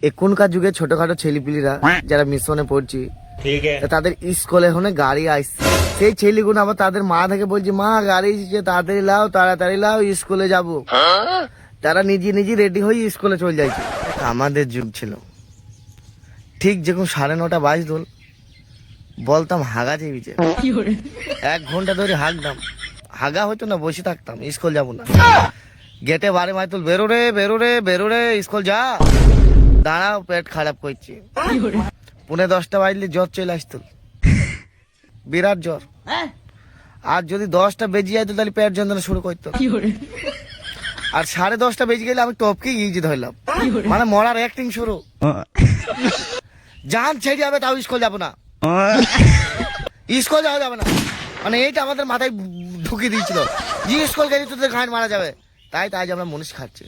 এখনকার যুগে ছোটখাটো ছেলেপিলিরা যারা মিশনে পড়ছি তাদের স্কুলে হনে গাড়ি আসছে, সেই ছেলেগুলো আবার তাদের মা থেকে বলছে মা গাড়ি এসেছে তাড়াতাড়ি লাও তাড়াতাড়ি লাও স্কুলে যাব। তারা নিজে নিজে রেডি হয়ে স্কুলে চলে যাইছে। আমাদের যুগ ছিল ঠিক যখন 9:30 বাজতো বলতাম হাগা চেয়েছে, 1 ঘন্টা ধরে হাগতাম, হাগা হইতো না বসে থাকতাম, স্কুল যাব না। গেটে বারে মাইতুল বেরো রে বেরো রে বেরো রে স্কুল যা, দাঁড়াও পেট খারাপ করছি। 9:30 বাজলে জ্বর চলে আসতো, বিরাট জ্বর। আর যদি 10টা বেজে যাইতো তাহলে পেট যন্ত্রণা শুরু করতো। আর 10:30 বেজে গেলে আমি টপকে গিয়েছি ধরলাম, মানে মরার অ্যাক্টিং শুরু। জান ছেড়ে যাবে তাও স্কুল যাবো না, স্কুল যাওয়া যাবে না, মানে এইটা আমাদের মাথায় ঢুকিয়ে দিয়েছিল যে স্কুল গেলে তোদের ঘাট মারা যাবে। তাই আমরা মনীষ খাচ্ছি।